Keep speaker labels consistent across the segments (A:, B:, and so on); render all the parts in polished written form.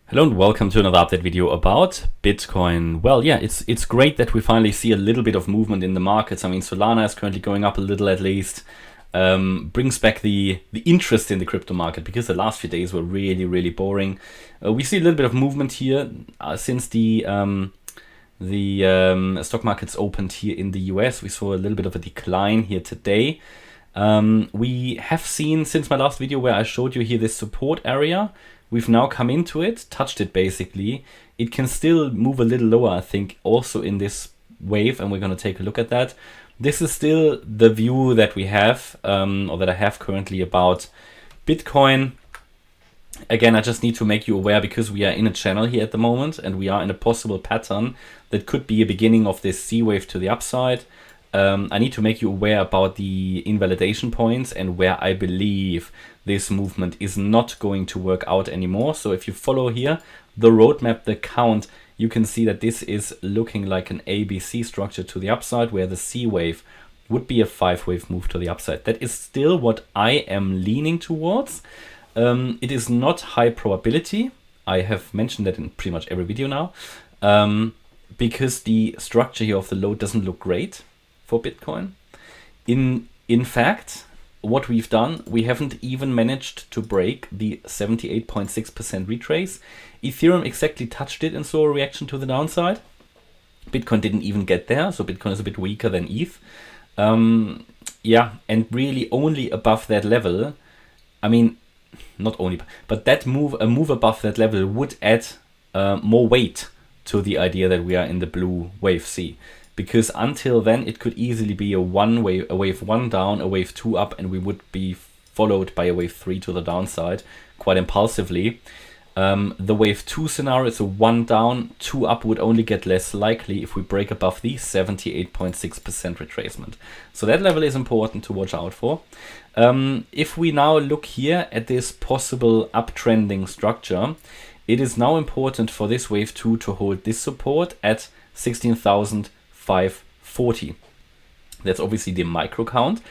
A: Hello and welcome to another update video about Bitcoin. Well, yeah, it's great that we finally see a little bit of movement in the markets. I mean, Solana is currently going up a little at least. Brings back the interest in the crypto market because the last few days were really boring. We see a little bit of movement here since the stock markets opened here in the US. We saw a little bit of a decline here today. We have seen since my last video where I showed you here this support area. We've now come into it, touched it basically. It can still move a little lower, I think, also in this wave, and we're going to take a look at that. This is still the view that we have, or that I have currently about Bitcoin. Again, I just need to make you aware because we are in a channel here at the moment, and we are in a possible pattern that could be a beginning of this C wave to the upside. I need to make you aware about the invalidation points and where I believe this movement is not going to work out anymore. So if you follow here the roadmap, the count, you can see that this is looking like an ABC structure to the upside, where the C wave would be a 5-wave move to the upside. That is still what I am leaning towards. It is not high probability. I have mentioned that in pretty much every video now, because the structure here of the low doesn't look great for Bitcoin. In fact, what we've done, we haven't even managed to break the 78.6% retrace. Ethereum exactly touched it and saw a reaction to the downside. Bitcoin didn't even get there, so Bitcoin is a bit weaker than ETH. Yeah, and really only above that level, I mean, not only, but that move, a move above that level would add more weight to the idea that we are in the blue wave C. Because until then, it could easily be a wave 1 down, a wave 2 up, and we would be followed by a wave 3 to the downside quite impulsively. The wave 2 scenario is a 1 down, 2 up would only get less likely if we break above the 78.6% retracement. So that level is important to watch out for. If we now look here at this possible uptrending structure, it is now important for this wave 2 to hold this support at 16,540. That's obviously the micro count.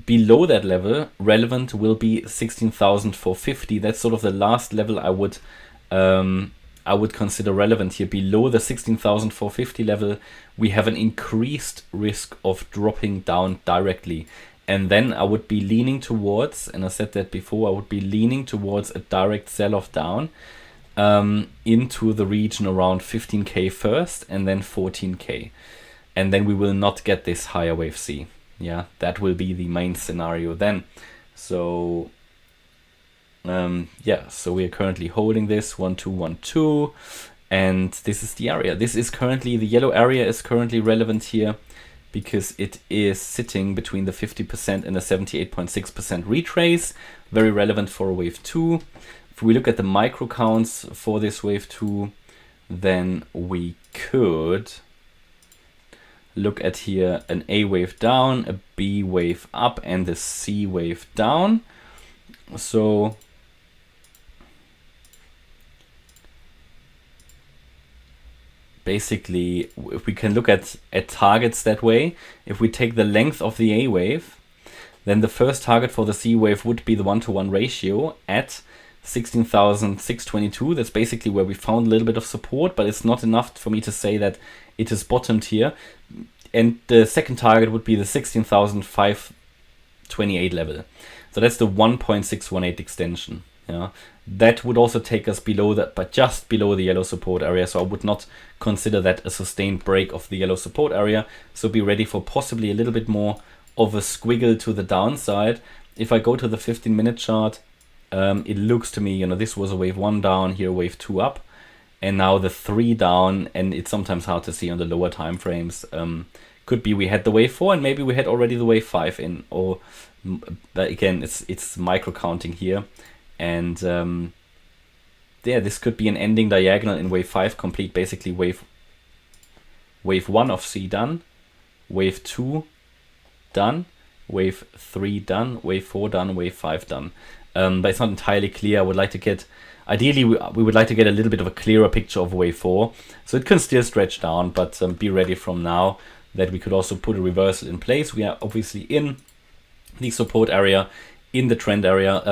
A: Below that level, relevant will be 16,450. That's sort of the last level I would consider relevant here. Below the 16,450 level, we have an increased risk of dropping down directly. And then I would be leaning towards, and I said that before, I would be leaning towards a direct sell-off down into the region around 15K first and then 14K. And then we will not get this higher wave C. Yeah, that will be the main scenario then. So yeah, so we are currently holding this 1212, and this is the area. This is currently, the yellow area is currently relevant here because it is sitting between the 50% and the 78.6% retrace. Very relevant for a wave 2. If we look at the micro counts for this wave 2, then we could look at here an A wave down, a B wave up, and the C wave down. So basically, if we can look at targets that way, if we take the length of the A wave, then the first target for the C wave would be the 1-to-1 ratio at 16,622. That's basically where we found a little bit of support, but it's not enough for me to say that it is bottomed here. And the second target would be the 16,528 level. So that's the 1.618 extension. Yeah, that would also take us below that, but just below the yellow support area. So I would not consider that a sustained break of the yellow support area. So be ready for possibly a little bit more of a squiggle to the downside. If I go to the 15-minute chart, it looks to me, you know, this was a wave 1 down, here wave 2 up, and now the 3 down, and it's sometimes hard to see on the lower time frames. Could be we had the wave 4 and maybe we had already the wave 5 in, or but again, it's micro counting here, and yeah, this could be an ending diagonal in wave 5 complete, basically wave 1 of C done, wave 2 done, wave 3 done, wave 4 done, wave 5 done. But it's not entirely clear. I would like to get, ideally we would like to get a little bit of a clearer picture of wave 4. So it can still stretch down, but be ready from now that we could also put a reversal in place. We are obviously in the support area, in the trend area.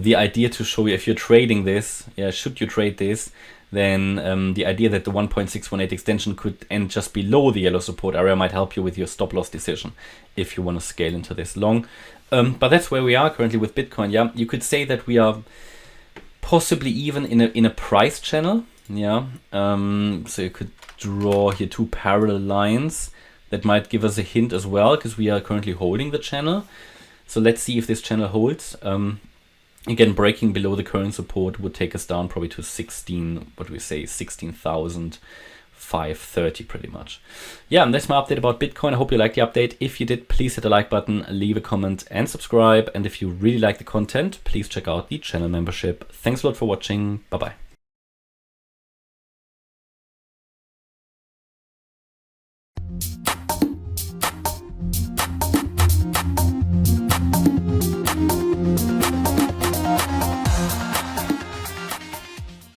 A: the idea to show you if you're trading this, should you trade this, then the idea that the 1.618 extension could end just below the yellow support area might help you with your stop loss decision if you want to scale into this long. But that's where we are currently with Bitcoin. Yeah, you could say that we are possibly even in a price channel. Yeah, so you could draw here two parallel lines that might give us a hint as well, because we are currently holding the channel. So let's see if this channel holds. Again, breaking below the current support would take us down probably to 16,530 pretty much. Yeah, and that's my update about Bitcoin. I hope you liked the update. If you did, please hit the like button, leave a comment and subscribe. And if you really like the content, please check out the channel membership. Thanks a lot for watching. Bye-bye.